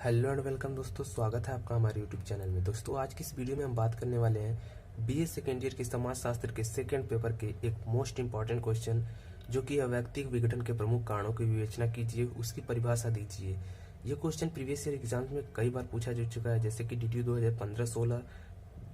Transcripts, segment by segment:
Hello and welcome दोस्तों, स्वागत है आपका हमारे यूट्यूब चैनल में। दोस्तों आज की इस वीडियो में हम बात करने वाले हैं बीए सेकेंड ईयर के समाज शास्त्र के सेकंड पेपर के एक मोस्ट इंपॉर्टेंट क्वेश्चन, जो कि व्यक्तिगत विघटन के प्रमुख कारणों की विवेचना कीजिए, उसकी परिभाषा दीजिए। ये क्वेश्चन प्रीवियस ईयर एग्जाम में कई बार पूछा जा चुका है, जैसे कि DTU 2015-16,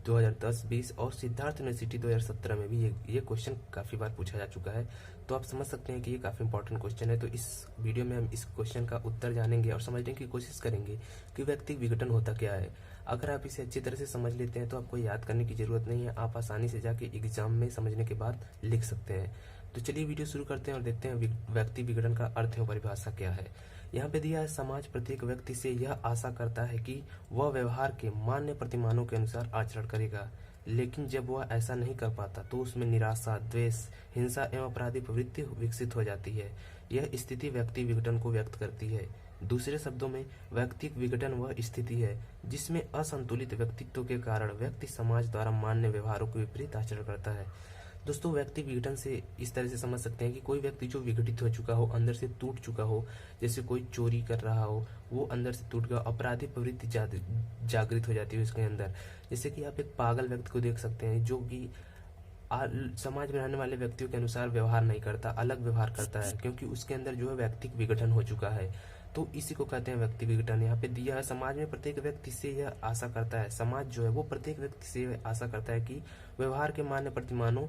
2010-20 और सिद्धार्थ यूनिवर्सिटी 2017 में भी ये क्वेश्चन काफ़ी बार पूछा जा चुका है। तो आप समझ सकते हैं कि ये काफ़ी इंपॉर्टेंट क्वेश्चन है। तो इस वीडियो में हम इस क्वेश्चन का उत्तर जानेंगे और समझने की कोशिश करेंगे कि व्यक्तिगत विघटन होता क्या है। अगर आप इसे अच्छी तरह से समझ लेते हैं तो आपको याद करने की ज़रूरत नहीं है, आप आसानी से जाके एग्जाम में समझने के बाद लिख सकते हैं। तो चलिए वीडियो शुरू करते हैं और देखते हैं व्यक्ति विघटन का अर्थ एवं परिभाषा क्या है। यहाँ पे दिया है, समाज प्रत्येक व्यक्ति से यह आशा करता है कि वह व्यवहार के मान्य प्रतिमानों के अनुसार आचरण करेगा, लेकिन जब वह ऐसा नहीं कर पाता तो उसमें निराशा, द्वेष, हिंसा एवं अपराधी प्रवृत्ति विकसित हो जाती है। यह स्थिति व्यक्ति विघटन को व्यक्त करती है। दूसरे शब्दों में, व्यक्तिगत विघटन वह स्थिति है जिसमें असंतुलित व्यक्तित्व के कारण व्यक्ति समाज द्वारा मान्य व्यवहारों के विपरीत आचरण करता है। दोस्तों व्यक्ति विघटन से इस तरह से समझ सकते हैं कि कोई व्यक्ति जो विघटित हो चुका हो, अंदर से टूट चुका हो, जैसे कोई चोरी कर रहा हो, वो अंदर से टूट गया, अपराधी प्रवृत्ति जागृत हो जाती है उसके अंदर। जैसे कि आप एक पागल व्यक्ति को देख सकते हैं जो कि समाज में रहने वाले व्यक्तियों के अनुसार व्यवहार नहीं करता, अलग व्यवहार करता है, क्योंकि उसके अंदर जो है व्यक्तिगत विघटन हो चुका है। तो इसी को कहते हैं व्यक्ति विघटन। यहाँ पे दिया है, समाज में प्रत्येक व्यक्ति से यह आशा करता है, समाज जो है वो प्रत्येक व्यक्ति से आशा करता है कि व्यवहार के मान्य प्रतिमानों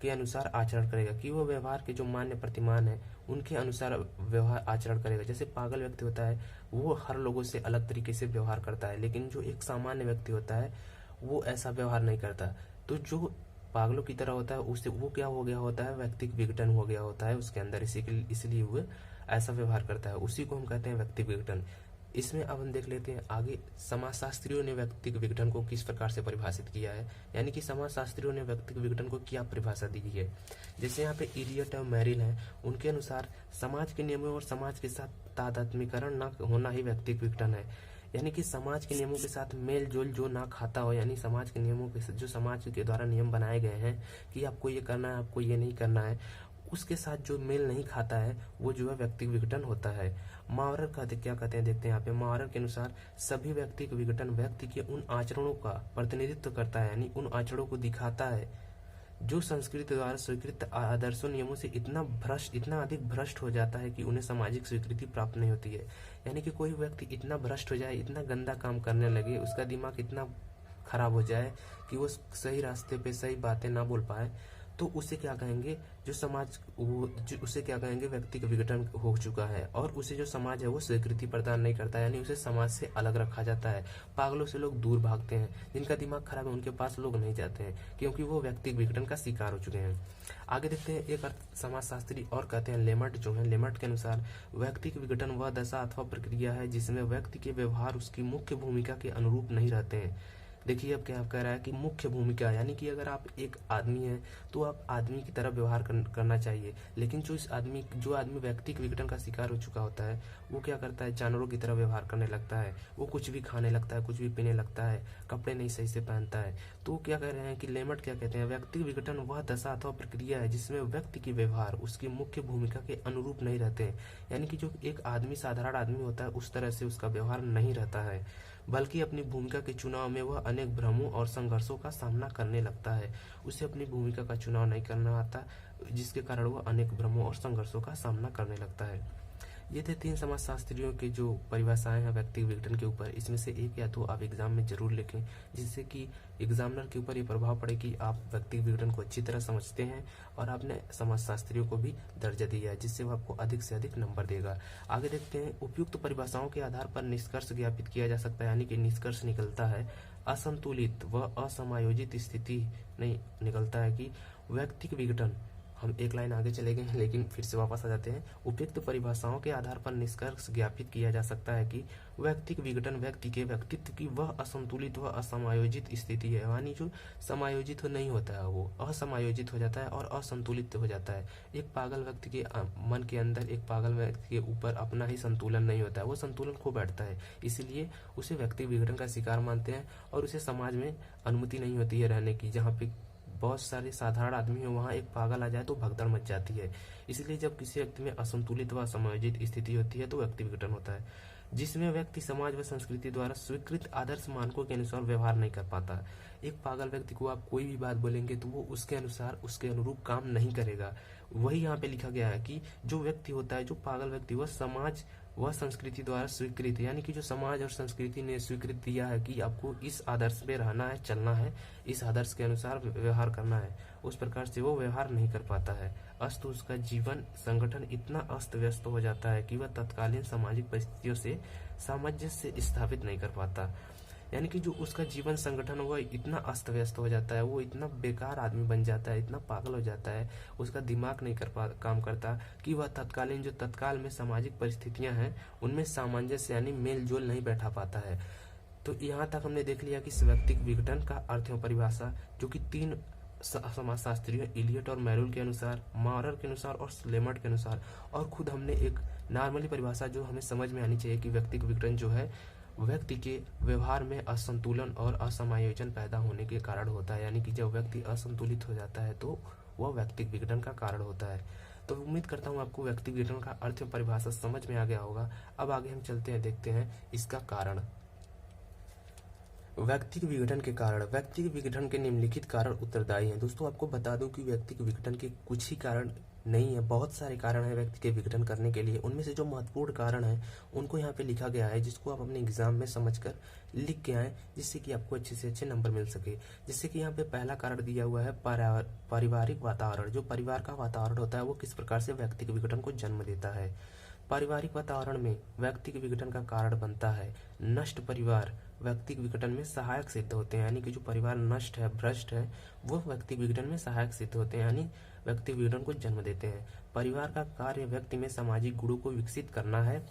के अनुसार आचरण करेगा, कि वो व्यवहार के जो मान्य प्रतिमान है उनके अनुसार व्यवहार आचरण करेगा। जैसे पागल व्यक्ति होता है वो हर लोगों से अलग तरीके से व्यवहार करता है, लेकिन जो एक सामान्य व्यक्ति होता है वो ऐसा व्यवहार नहीं करता। तो जो पागलों की तरह होता है उससे वो क्या हो गया होता है, व्यक्तिगत विघटन हो गया होता है उसके अंदर, इसलिए वो ऐसा व्यवहार करता है, उसी को हम कहते हैं व्यक्तिगत विघटन। इसमें अब हम देख लेते हैं आगे समाजशास्त्रियों ने व्यक्तिगत विघटन को किस प्रकार से परिभाषित किया है, यानी कि समाजशास्त्रियों ने व्यक्तिगत विघटन को क्या परिभाषा दी है। जैसे यहाँ पे इलियट और मैरिल हैं, उनके अनुसार समाज के नियमों और समाज के साथ तादात्म्यकरण न होना ही व्यक्तिगत विघटन है। यानी कि समाज के नियमों के साथ मेल जोल जो ना खाता हो, यानी समाज के नियमों के जो समाज के द्वारा नियम बनाए गए हैं कि आपको ये करना है, आपको ये नहीं करना है, उसके साथ जो मेल नहीं खाता है वो जो है व्यक्तिगत विघटन होता है। मावरर क्या कहते हैं, देखते हैं यहाँ पे। मावरर के अनुसार सभी व्यक्तिगत विघटन व्यक्ति के उन आचरणों का प्रतिनिधित्व करता है, यानी उन आचरणों को दिखाता है जो संस्कृति द्वारा स्वीकृत आदर्शों नियमों से इतना अधिक भ्रष्ट हो जाता है कि उन्हें सामाजिक स्वीकृति प्राप्त नहीं होती है। यानी कि कोई व्यक्ति इतना भ्रष्ट हो जाए, इतना गंदा काम करने लगे, उसका दिमाग इतना खराब हो जाए कि वो सही रास्ते पे सही बातें ना बोल पाए, तो उसे क्या कहेंगे, उसे क्या कहेंगे, व्यक्ति का विघटन हो चुका है और उसे जो समाज है वो स्वीकृति प्रदान नहीं करता, यानी उसे समाज से अलग रखा जाता है। पागलों से लोग दूर भागते हैं, जिनका दिमाग खराब है उनके पास लोग नहीं जाते हैं, क्योंकि वो व्यक्तिगत विघटन का शिकार हो चुके हैं। आगे देखते हैं, एक अर्थ समाजशास्त्री और कहते हैं लेमट जो है, लेमट के अनुसार व्यक्तिगत विघटन वह दशा अथवा प्रक्रिया है जिसमें व्यक्ति के व्यवहार उसकी मुख्य भूमिका के अनुरूप नहीं रहते हैं। देखिए अब क्या कह रहा है कि मुख्य भूमिका, यानी कि अगर आप एक आदमी हैं तो आप आदमी की तरह व्यवहार करना चाहिए, लेकिन जो आदमी व्यक्तिगत विघटन का शिकार हो चुका होता है वो क्या करता है, जानवरों की तरह व्यवहार करने लगता है, वो कुछ भी खाने लगता है, कुछ भी पीने लगता है, कपड़े नहीं सही से पहनता है। तो क्या कह रहे हैं कि लेमट क्या कहते हैं, व्यक्तिगत विघटन वह दशा अथवा प्रक्रिया है जिसमें व्यक्ति के व्यवहार उसकी मुख्य भूमिका के अनुरूप नहीं रहते हैं। यानी कि जो एक आदमी साधारण आदमी होता है उस तरह से उसका व्यवहार नहीं रहता है, बल्कि अपनी भूमिका के चुनाव में वह अनेक भ्रमों और संघर्षों का सामना करने लगता है। उसे अपनी भूमिका का चुनाव नहीं करना आता, जिसके कारण वह अनेक भ्रमों और संघर्षों का सामना करने लगता है। ये थे 3 समाजशास्त्रियों की जो परिभाषाएं हैं व्यक्तिगत विघटन के ऊपर। इसमें से एक या दो आप एग्जाम में जरूर लिखें, जिससे कि एग्जामिनर के ऊपर ये प्रभाव पड़े कि आप व्यक्तिगत विघटन को अच्छी तरह समझते हैं और आपने समाजशास्त्रियों को भी दर्जा दिया है, जिससे वो आपको अधिक से अधिक नंबर देगा। आगे देखते हैं, उपयुक्त परिभाषाओं के आधार पर निष्कर्ष ज्ञापित किया जा सकता है, यानी कि निष्कर्ष निकलता है असंतुलित व असमायोजित स्थिति नहीं निकलता है कि व्यक्तिगत विघटन। हम एक लाइन आगे चले गए लेकिन फिर से वापस आ जाते हैं। उपयुक्त परिभाषाओं के आधार पर निष्कर्ष ज्ञापित किया जा सकता है कि व्यक्तिगत विघटन व्यक्ति के व्यक्तित्व की वह असंतुलित व असमायोजित स्थिति है, यानी जो समायोजित नहीं होता है वो असमायोजित हो जाता है और असंतुलित हो जाता है। एक पागल व्यक्ति के मन के अंदर, एक पागल व्यक्ति के ऊपर अपना ही संतुलन नहीं होता है, वो संतुलन खो बैठता है, इसलिए उसे व्यक्तिगत विघटन का शिकार मानते हैं और उसे समाज में अनुमति नहीं होती है रहने की। जहाँ पे बहुत सारे साधारण आदमी है वहाँ एक पागल आ जाए तो भगदड़ मच जाती है। इसलिए जब किसी व्यक्ति में असंतुलित व असमायोजित स्थिति होती है तो व्यक्ति विघटन होता है। जिसमें व्यक्ति समाज व संस्कृति द्वारा स्वीकृत आदर्श मानकों के अनुसार व्यवहार नहीं कर पाता। एक पागल व्यक्ति को आप कोई भी बात बोलेंगे तो वो उसके अनुसार उसके अनुरूप काम नहीं करेगा। वही यहाँ पे लिखा गया है कि जो व्यक्ति होता है, जो पागल व्यक्ति, वह समाज वह संस्कृति द्वारा स्वीकृत, यानी कि जो समाज और संस्कृति ने स्वीकृत दिया है कि आपको इस आदर्श पे रहना है, चलना है, इस आदर्श के अनुसार व्यवहार करना है, उस प्रकार से वो व्यवहार नहीं कर पाता है। अस्त उसका जीवन संगठन इतना अस्त व्यस्त हो जाता है कि वह तत्कालीन सामाजिक परिस्थितियों से सामंजस्य स्थापित नहीं कर पाता। यानी कि जो उसका जीवन संगठन वह इतना अस्त व्यस्त हो जाता है, वो इतना बेकार आदमी बन जाता है, इतना पागल हो जाता है, उसका दिमाग नहीं काम करता कि वह तत्कालीन जो तत्काल में सामाजिक परिस्थितियां हैं उनमें सामंजस्य यानी मेल जोल नहीं बैठा पाता है। तो यहाँ तक हमने देख लिया कि व्यक्तिक विघटन का अर्थ एवं परिभाषा, जो कि 3 समाजशास्त्रियों इलियट और मैरुल के अनुसार, मारर के अनुसार और स्लेमर्ट के अनुसार, और खुद हमने एक नॉर्मली परिभाषा जो हमें समझ में आनी चाहिए कि व्यक्तिक विघटन जो है व्यक्ति के व्यवहार में असंतुलन और असमायोजन पैदा होने के कारण होता है। यानी कि जब व्यक्ति असंतुलित हो जाता है तो वह व्यक्तिक विघटन का कारण होता है। तो उम्मीद करता हूँ आपको व्यक्तिक विघटन का अर्थ और परिभाषा समझ में आ गया होगा। अब आगे हम चलते हैं, देखते हैं इसका कारण। व्यक्तिक विघटन के कारण। व्यक्तिक विघटन के निम्नलिखित कारण उत्तरदायी हैं। दोस्तों आपको बता दूं कि व्यक्तिक विघटन के कुछ ही कारण नहीं है, बहुत सारे कारण हैं व्यक्ति के विघटन करने के लिए। उनमें से जो महत्वपूर्ण कारण है उनको यहाँ पे लिखा गया है, जिसको आप अपने एग्जाम में समझकर लिख के आए, जिससे कि आपको अच्छे से अच्छे नंबर मिल सके। जैसे कि यहाँ पे पहला कारण दिया हुआ है पारिवारिक वातावरण। जो परिवार का वातावरण होता है वो किस प्रकार से व्यक्तिक विघटन को जन्म देता है। पारिवारिक वातावरण में व्यक्तिक विघटन का कारण बनता है नष्ट परिवार व्यक्तिक विघटन में सहायक सिद्ध होते हैं। यानी कि जो परिवार नष्ट है, भ्रष्ट है, वो व्यक्तिक विघटन में सहायक सिद्ध होते हैं, यानी व्यक्तिक विघटन को जन्म देते हैं। परिवार का कार्य व्यक्ति में सामाजिक गुणों को विकसित करना है।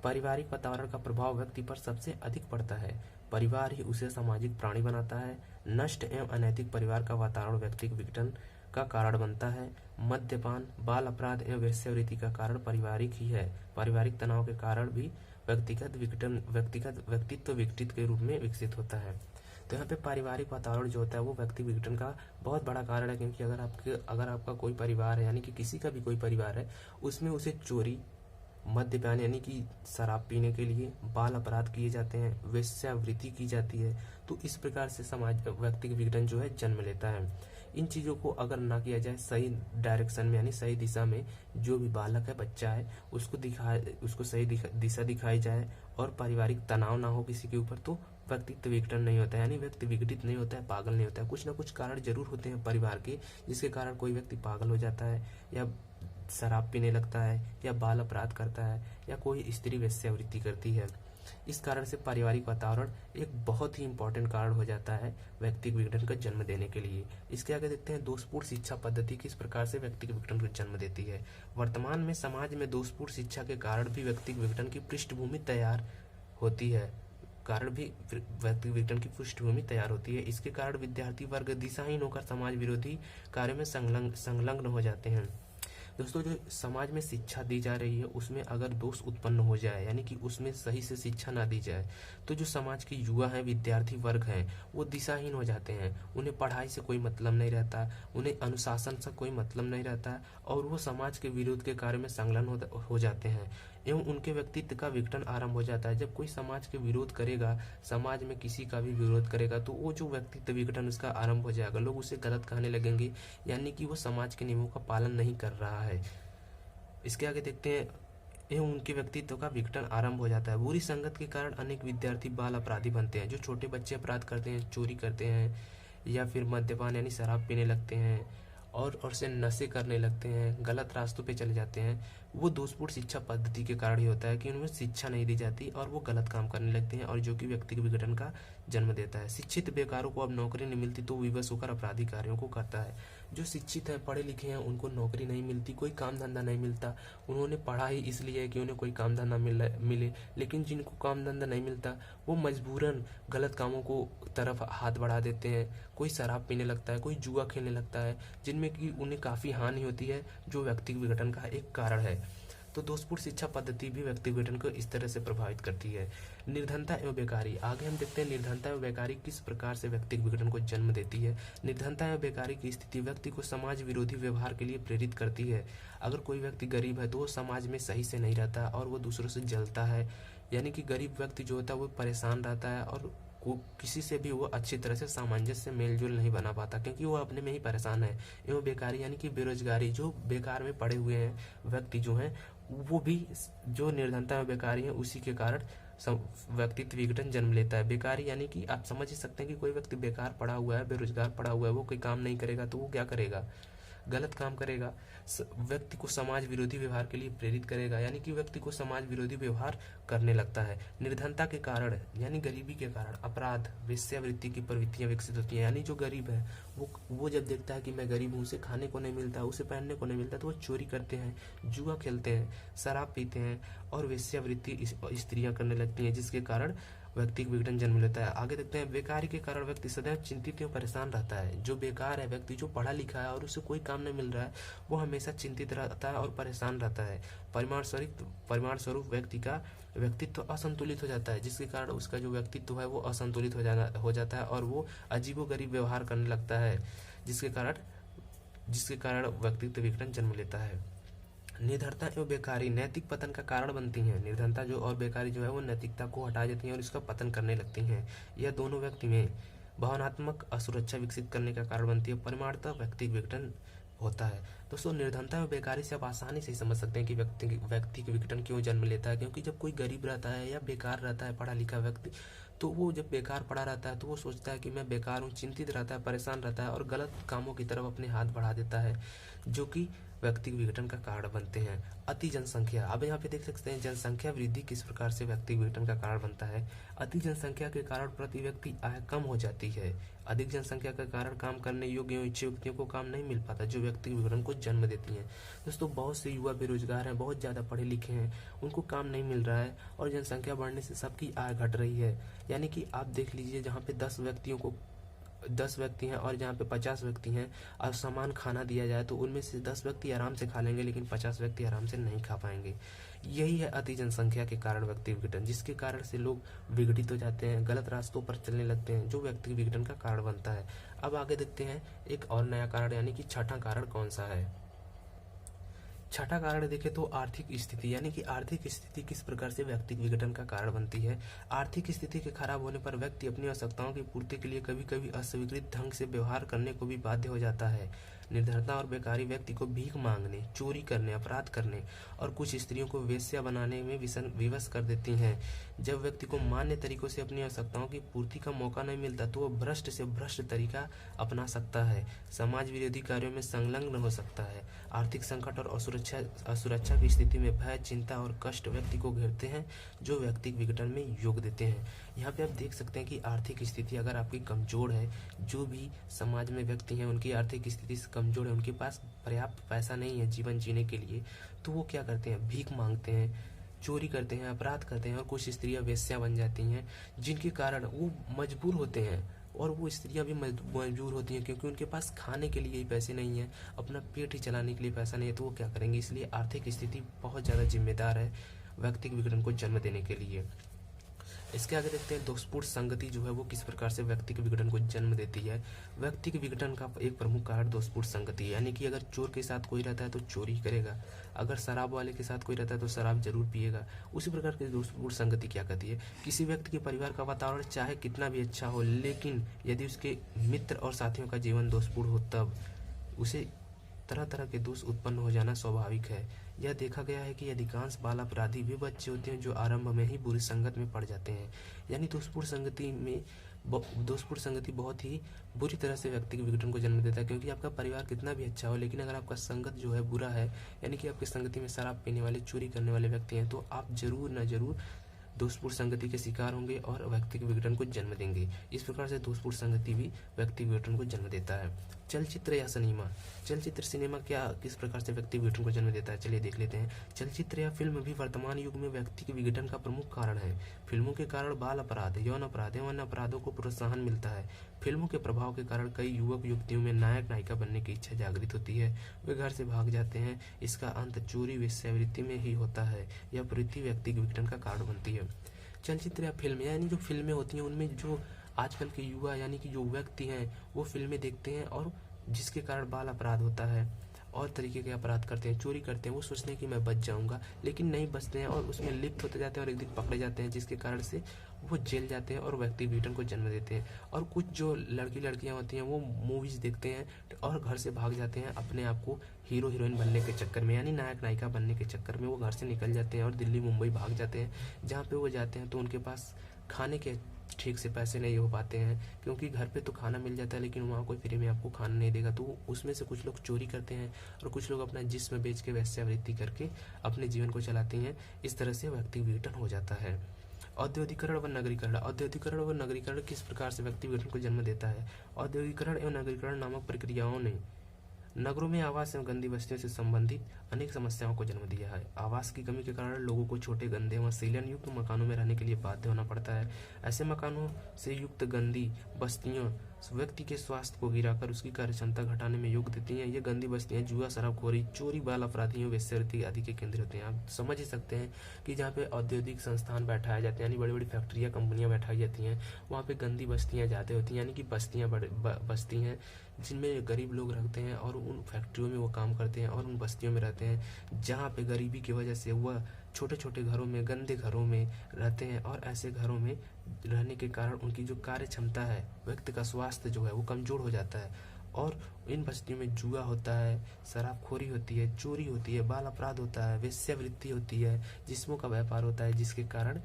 पारिवारिक वातावरण का प्रभाव व्यक्ति पर सबसे अधिक पड़ता है। परिवार ही उसे सामाजिक प्राणी बनाता है। नष्ट एवं अनैतिक परिवार का वातावरण व्यक्तिक विघटन का कारण बनता है। मद्यपान, बाल अपराध एवं वेश्यावृत्ति का कारण पारिवारिक ही है। पारिवारिक तनाव के कारण भी व्यक्तित्व विघटित के रूप में विकसित होता है। तो यहाँ पे पारिवारिक वातावरण जो होता है वो व्यक्ति विघटन का बहुत बड़ा कारण है, क्योंकि अगर आपका कोई परिवार है, यानी कि किसी का भी कोई परिवार है, उसमें उसे चोरी, मद्यपान यानी कि शराब पीने के लिए बाल अपराध किए जाते हैं, वेश्यावृत्ति की जाती है, तो इस प्रकार से समाज व्यक्तिगत विघटन जो है जन्म लेता है। इन चीज़ों को अगर ना किया जाए सही डायरेक्शन में, यानी सही दिशा में, जो भी बालक है, बच्चा है, उसको सही दिशा दिखाई जाए और पारिवारिक तनाव ना हो किसी के ऊपर, तो व्यक्तित्व विघटन नहीं होता है, यानी व्यक्ति विघटित नहीं होता है, पागल नहीं होता है। कुछ ना कुछ कारण जरूर होते हैं परिवार के, जिसके कारण कोई व्यक्ति पागल हो जाता है, या शराब पीने लगता है, या बाल अपराध करता है, या कोई स्त्री वेश्यावृत्ति करती है। इस कारण से पारिवारिक वातावरण एक बहुत ही इंपॉर्टेंट कारण हो जाता है व्यक्तिगत विघटन का जन्म देने के लिए। इसके आगे देखते हैं दोषपूर्ण शिक्षा पद्धति किस प्रकार से व्यक्तिगत विघटन को जन्म देती है। वर्तमान में समाज में दोषपूर्ण शिक्षा के कारण भी व्यक्तिगत विघटन की पृष्ठभूमि तैयार होती है। इसके कारण विद्यार्थी वर्ग दिशाहीन होकर समाज विरोधी कार्य में संलग्न हो जाते हैं। दोस्तों जो समाज में शिक्षा दी जा रही है उसमें अगर दोष उत्पन्न हो जाए, यानी कि उसमें सही से शिक्षा ना दी जाए, तो जो समाज के युवा हैं, विद्यार्थी वर्ग हैं, वो दिशाहीन हो जाते हैं। उन्हें पढ़ाई से कोई मतलब नहीं रहता, उन्हें अनुशासन से कोई मतलब नहीं रहता, और वो समाज के विरोध के कार्य में संलग्न हो जाते हैं, एवं उनके व्यक्तित्व का विघटन आरंभ हो जाता है। जब कोई समाज के विरोध करेगा, समाज में किसी का भी विरोध करेगा, तो वो जो व्यक्तित्व विघटन उसका आरंभ हो जाएगा। लोग उसे गलत कहने लगेंगे, यानी कि वो समाज के नियमों का पालन नहीं कर रहा है। इसके आगे देखते हैं एवं उनके व्यक्तित्व का विघटन आरंभ हो जाता है। बुरी संगत के कारण अनेक विद्यार्थी बाल अपराधी बनते हैं। जो छोटे बच्चे अपराध करते हैं, चोरी करते हैं, या फिर मद्यपान यानी शराब पीने लगते हैं, और से नशे करने लगते हैं, गलत रास्तों पे चले जाते हैं, वो दोषपूर्ण शिक्षा पद्धति के कारण ही होता है कि उनमें शिक्षा नहीं दी जाती और वो गलत काम करने लगते हैं, और जो कि व्यक्तिगत विघटन का जन्म देता है। शिक्षित बेकारों को अब नौकरी नहीं मिलती तो विवश होकर अपराधी कार्यों को करता है। जो शिक्षित हैं, पढ़े लिखे हैं, उनको नौकरी नहीं मिलती, कोई काम धंधा नहीं मिलता। उन्होंने पढ़ा ही इसलिए है कि उन्हें कोई काम धंधा मिले, लेकिन जिनको काम धंधा नहीं मिलता वो मजबूरन गलत कामों को तरफ हाथ बढ़ा देते हैं। कोई शराब पीने लगता है, कोई जुआ खेलने लगता है, जिनमें कि उन्हें काफ़ी हानि होती है, जो व्यक्तिगत विघटन का एक कारण है। तो दोषपूर्ण शिक्षा पद्धति भी व्यक्तिगत विघटन को इस तरह से प्रभावित करती है। निर्धनता एवं बेकारी। आगे हम देखते हैं निर्धनता एवं बेकारी किस प्रकार से व्यक्तिगत विघटन को जन्म देती है। निर्धनता एवं बेकारी की स्थिति व्यक्ति को समाज विरोधी व्यवहार के लिए प्रेरित करती है। अगर कोई व्यक्ति गरीब है तो वो समाज में सही से नहीं रहता और वो दूसरों से जलता है, यानी कि गरीब व्यक्ति जो होता है वो परेशान रहता है और किसी से भी वो अच्छी तरह से सामंजस्य मेलजोल नहीं बना पाता, क्योंकि वो अपने में ही परेशान है। एवं बेकारी यानी कि बेरोजगारी, जो बेकार में पड़े हुए हैं व्यक्ति जो हैं वो भी जो निर्धनता में बेकारी है उसी के कारण व्यक्तित्व विघटन जन्म लेता है। बेकारी यानी कि आप समझ ही सकते हैं कि कोई व्यक्ति बेकार पड़ा हुआ है, बेरोजगार पड़ा हुआ है, वो कोई काम नहीं करेगा तो वो क्या करेगा, गलत काम करेगा। व्यक्ति को समाज विरोधी व्यवहार के लिए प्रेरित करेगा, यानी कि व्यक्ति को समाज विरोधी व्यवहार करने लगता है। निर्धनता के कारण यानी गरीबी के कारण अपराध, वेश्यावृत्ति की प्रवृत्तियां विकसित होती हैं। यानी जो गरीब है वो जब देखता है कि मैं गरीब हूँ, उसे खाने को नहीं मिलता, उसे पहनने को नहीं मिलता, तो वो चोरी करते हैं, जुआ खेलते हैं, शराब पीते हैं और वेश्यावृत्ति स्त्रियां करने लगती हैं, जिसके कारण व्यक्ति को विघटन जन्म लेता है। आगे देखते हैं, बेकारी के कारण व्यक्ति सदैव चिंतित एवं परेशान रहता है। जो बेकार है व्यक्ति, जो पढ़ा लिखा है और उसे कोई काम नहीं मिल रहा है, वो हमेशा चिंतित रहता है और परेशान रहता है। परिमाण स्वरूप व्यक्ति का व्यक्तित्व असंतुलित हो जाता है, जिसके कारण उसका जो व्यक्तित्व है वो असंतुलित हो जाता है और वो अजीबोगरीब व्यवहार करने लगता है, जिसके कारण व्यक्तित्व विघटन जन्म लेता है। निर्धनता एवं बेकारी नैतिक पतन का कारण बनती हैं। निर्धनता जो और बेकारी जो है वो नैतिकता को हटा देती हैं और इसका पतन करने लगती हैं। यह दोनों व्यक्ति में भावनात्मक असुरक्षा विकसित करने का कारण बनती है। परिमाणतः व्यक्ति विघटन होता है। दोस्तों, निर्धनता एवं बेकारी से आप आसानी से समझ सकते हैं कि व्यक्ति के विघटन क्यों जन्म लेता है, क्योंकि जब कोई गरीब रहता है या बेकार रहता है पढ़ा लिखा व्यक्ति, तो वो जब बेकार पड़ा रहता है तो वो सोचता है कि मैं बेकार हूँ, चिंतित रहता है, परेशान रहता है और गलत कामों की तरफ अपने हाथ बढ़ा देता है, जो कि व्यक्ति विघटन का कारण बनते हैं। अति जनसंख्या, अब यहाँ पे देख सकते हैं जनसंख्या वृद्धि किस प्रकार से व्यक्ति विघटन का कारण बनता है। अति जनसंख्या के कारण प्रति व्यक्ति आय कम हो जाती है। अधिक जनसंख्या के कारण काम करने योग्य एवं इच्छुक व्यक्तियों को काम नहीं मिल पाता, जो व्यक्ति विघटन को जन्म देती है। दोस्तों, बहुत से युवा बेरोजगार हैं, बहुत ज़्यादा पढ़े लिखे हैं, उनको काम नहीं मिल रहा है और जनसंख्या बढ़ने से सबकी आय घट रही है। यानी कि आप देख लीजिए, जहाँ पे 10 व्यक्ति हैं और जहाँ पे 50 व्यक्ति हैं और समान खाना दिया जाए तो उनमें से 10 व्यक्ति आराम से खा लेंगे, लेकिन 50 व्यक्ति आराम से नहीं खा पाएंगे। यही है अति जनसंख्या के कारण व्यक्ति विघटन, जिसके कारण से लोग विघटित हो जाते हैं, गलत रास्तों पर चलने लगते हैं, जो व्यक्ति विघटन का कारण बनता है। अब आगे देखते हैं एक और नया कारण, यानी कि छठा कारण कौन सा है। छठा कारण देखें तो आर्थिक स्थिति, यानी कि आर्थिक स्थिति किस प्रकार से व्यक्ति विघटन का कारण बनती है। आर्थिक स्थिति के खराब होने पर व्यक्ति अपनी आवश्यकताओं की पूर्ति के लिए कभी कभी अस्वीकृत ढंग से व्यवहार करने को भी बाध्य हो जाता है। निर्धनता और बेकारी व्यक्ति को भीख मांगने, चोरी करने, अपराध करने और कुछ स्त्रियों को वेश्या बनाने में विवश कर देती हैं। जब व्यक्ति को मान्य तरीकों से अपनी आवश्यकताओं की पूर्ति का मौका नहीं मिलता तो वह भ्रष्ट से भ्रष्ट तरीका अपना सकता है, समाज विरोधी कार्यों में संलग्न हो सकता है। आर्थिक संकट और असुरक्षा की स्थिति में भय, चिंता और कष्ट व्यक्ति को घेरते हैं, जो व्यक्ति विघटन में योग देते हैं। यहाँ पे आप देख सकते हैं कि आर्थिक स्थिति अगर आपकी कमजोर है, जो भी समाज में व्यक्ति हैं उनकी आर्थिक स्थिति कमजोर है, उनके पास पर्याप्त पैसा नहीं है जीवन जीने के लिए, तो वो क्या करते हैं, भीख मांगते हैं, चोरी करते हैं, अपराध करते हैं और कुछ स्त्रियां वेश्या बन जाती हैं, जिनके कारण वो मजबूर होते हैं। और वो स्त्रियां भी मजबूर होती हैं क्योंकि उनके पास खाने के लिए ही पैसे नहीं हैं, अपना पेट ही चलाने के लिए पैसा नहीं है, तो वो क्या करेंगे। इसलिए आर्थिक स्थिति बहुत ज़्यादा जिम्मेदार है व्यक्ति विघटन को जन्म देने के लिए। इसके आगे देखते हैं दोषपूर्ण संगति जो है वो किस प्रकार से व्यक्ति के विघटन को जन्म देती है। व्यक्ति के विघटन का एक प्रमुख कारण दोषपूर्ण संगति है, यानी कि अगर चोर के साथ कोई रहता है तो चोरी करेगा, अगर शराब वाले के साथ कोई रहता है तो शराब जरूर पिएगा। उसी प्रकार की दोषपूर्ण संगति क्या कहती है, किसी व्यक्ति के परिवार का वातावरण चाहे कितना भी अच्छा हो, लेकिन यदि उसके मित्र और साथियों का जीवन दोषपूर्ण हो तब उसे तरह तरह के दोष उत्पन्न हो जाना स्वाभाविक है। यह देखा गया है कि अधिकांश बाल अपराधी वे बच्चे होते हैं जो आरंभ में ही बुरी संगत में पड़ जाते हैं। यानी दोषपूर्ण संगति बहुत ही बुरी तरह से व्यक्ति के विघटन को जन्म देता है, क्योंकि आपका परिवार कितना भी अच्छा हो, लेकिन अगर आपका संगत जो है बुरा है, यानी कि आपकी संगति में शराब पीने वाले, चोरी करने वाले व्यक्ति हैं, तो आप जरूर न जरूर दोषपूर्ण संगति के शिकार होंगे और व्यक्ति के विघटन को जन्म देंगे। इस प्रकार से दोषपूर्ण संगति भी व्यक्ति विघटन को जन्म देता है। चलचित्र या सिनेमा, चलचित्र सिनेमा क्या किस प्रकार से व्यक्ति विघटन को जन्म देता है, चलिए देख लेते हैं। चलचित्र या फिल्म भी वर्तमान युग में व्यक्ति के विघटन का प्रमुख कारण है। फिल्मों के कारण बाल अपराध, यौन अपराध एवं अन्य अपराधों को प्रोत्साहन मिलता है। फिल्मों के प्रभाव के कारण कई युवक युवतियों में नायक नायिका बनने की इच्छा जागृत होती है, वे घर से भाग जाते हैं। इसका अंत चोरी, वेश्यावृत्ति में ही होता है। यह प्रवृत्ति व्यक्ति के विघटन का कारण बनती है। चलचित्र या फिल्म, यानी जो फिल्में होती हैं उनमें जो आजकल के युवा यानी कि जो व्यक्ति हैं वो फिल्में देखते हैं और जिसके कारण बाल अपराध होता है और तरीके के अपराध करते हैं, चोरी करते हैं, वो सोचते हैं कि मैं बच जाऊंगा, लेकिन नहीं बचते हैं और उसमें लिप्त होते जाते हैं और एक दिन पकड़े जाते हैं, जिसके कारण से वो जेल जाते हैं और व्यक्ति विघटन को जन्म देते हैं। और कुछ जो लड़कियां होती हैं वो मूवीज देखते हैं और घर से भाग जाते हैं अपने आप को हीरो हीरोइन बनने के चक्कर में, यानी नायक नायिका बनने के चक्कर में वो घर से निकल जाते हैं और दिल्ली मुंबई भाग जाते हैं। जहाँ पे वो जाते हैं तो उनके पास खाने के ठीक से पैसे नहीं हो पाते हैं, क्योंकि घर पे तो खाना मिल जाता है लेकिन वहाँ कोई फ्री में आपको खाना नहीं देगा। तो उसमें से कुछ लोग चोरी करते हैं और कुछ लोग अपना जिस्म बेच के वेश्यावृत्ति करके अपने जीवन को चलाते हैं। इस तरह से व्यक्ति विघटन हो जाता है। औद्योगिकरण व नगरीकरण। औद्योगिकरण व नगरीकरण किस प्रकार से व्यक्ति विघटन को जन्म देता है? औद्योगिकरण एवं नगरीकरण नामक प्रक्रियाओं ने नगरों में आवास एवं गंदी बस्तियों से संबंधित अनेक समस्याओं को जन्म दिया है। आवास की कमी के कारण लोगों को छोटे गंदे एवं सीलन युक्त मकानों में रहने के लिए बाध्य होना पड़ता है। ऐसे मकानों से युक्त गंदी बस्तियों व्यक्ति के स्वास्थ्य को गिराकर उसकी कार्य क्षमता घटाने में योग देती हैं। ये गंदी बस्तियां जुआ, शराबखोरी, चोरी, बाल अपराधियों, वेश्यावृत्ति आदि के केंद्र होते हैं। आप समझ ही सकते हैं कि जहाँ पे औद्योगिक संस्थान बैठाए जाते हैं, यानी बड़ी बड़ी फैक्ट्रियाँ, कंपनियां बैठाई जाती हैं, वहाँ पे गंदी बस्तियाँ ज़्यादा होती हैं, यानी कि बस्तियाँ बस्ती हैं जिनमें गरीब लोग रहते हैं और उन फैक्ट्रियों में वो काम करते हैं और उन बस्तियों में रहते हैं, जहाँ पे गरीबी की वजह से वह छोटे छोटे घरों में, गंदे घरों में रहते हैं। और ऐसे घरों में रहने के कारण उनकी जो कार्य क्षमता है, व्यक्ति का स्वास्थ्य जो है वो कमजोर हो जाता है। और इन बस्तियों में जुआ होता है, शराबखोरी होती है, चोरी होती है, बाल अपराध होता है, वेश्यावृत्ति होती है, जिस्मों का व्यापार होता है, जिसके कारण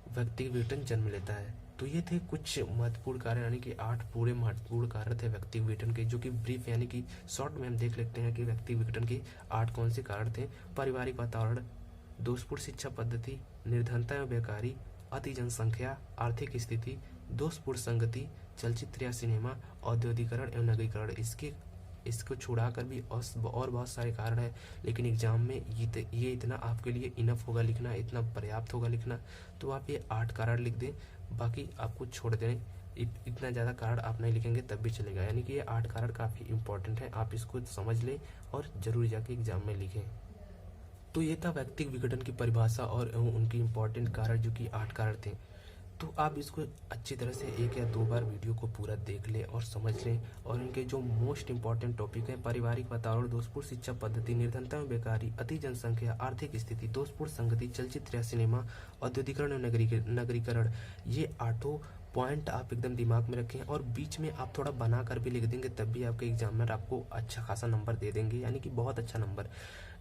व्यक्ति विघटन जन्म लेता है। तो ये थे कुछ महत्वपूर्ण कारण, यानी कि 8 पूरे महत्वपूर्ण कारण थे व्यक्ति विघटन के, जो कि ब्रीफ यानी कि शॉर्ट में हम देख लेते हैं कि व्यक्ति विघटन के 8 कौन से कारण थे। पारिवारिक वातावरण, दोषपूर्ण शिक्षा पद्धति, निर्धनता एवं बेकारी, अति जनसंख्या, आर्थिक स्थिति, दोषपूर्ण संगति, चलचित्र या सिनेमा, औद्योगिकरण एवं नगरीकरण। इसको छुड़ाकर भी और बहुत सारे कारण हैं, लेकिन एग्जाम में ये इतना आपके लिए इनफ होगा लिखना, इतना पर्याप्त होगा लिखना। तो आप ये 8 कारण लिख दें, बाकी आपको छोड़ दें। इतना ज़्यादा कारण आप नहीं लिखेंगे तब भी चलेगा, यानी कि ये 8 कारण काफ़ी इंपॉर्टेंट है, आप इसको समझ लें और जरूर जाके एग्जाम में लिखें। तो ये था व्यक्तिगत विघटन की परिभाषा और उनकी इम्पोर्टेंट कारण, जो कि 8 कारण थे। तो आप इसको अच्छी तरह से 1 या 2 बार वीडियो को पूरा देख लें और समझ लें। और इनके जो मोस्ट इंपॉर्टेंट टॉपिक हैं, पारिवारिक वातावरण, दोषपूर्ण शिक्षा पद्धति, निर्धनता एवं बेकारी, अति जनसंख्या, आर्थिक स्थिति, दोषपूर्ण संगति, चलचित्र या सिनेमा, औद्योगिकरण एवं नगरीकरण, ये 8 पॉइंट आप एकदम दिमाग में रखें। और बीच में आप थोड़ा बना कर भी लिख देंगे, तब भी आपके एग्जामिनर आपको अच्छा खासा नंबर दे देंगे, यानी कि बहुत अच्छा नंबर।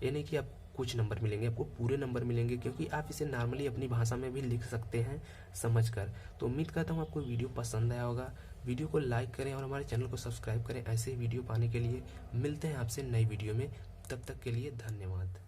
ये नहीं कि आप कुछ नंबर मिलेंगे, आपको पूरे नंबर मिलेंगे, क्योंकि आप इसे नॉर्मली अपनी भाषा में भी लिख सकते हैं समझकर। तो उम्मीद करता हूँ आपको वीडियो पसंद आया होगा। वीडियो को लाइक करें और हमारे चैनल को सब्सक्राइब करें ऐसे ही वीडियो पाने के लिए। मिलते हैं आपसे नई वीडियो में, तब तक के लिए धन्यवाद।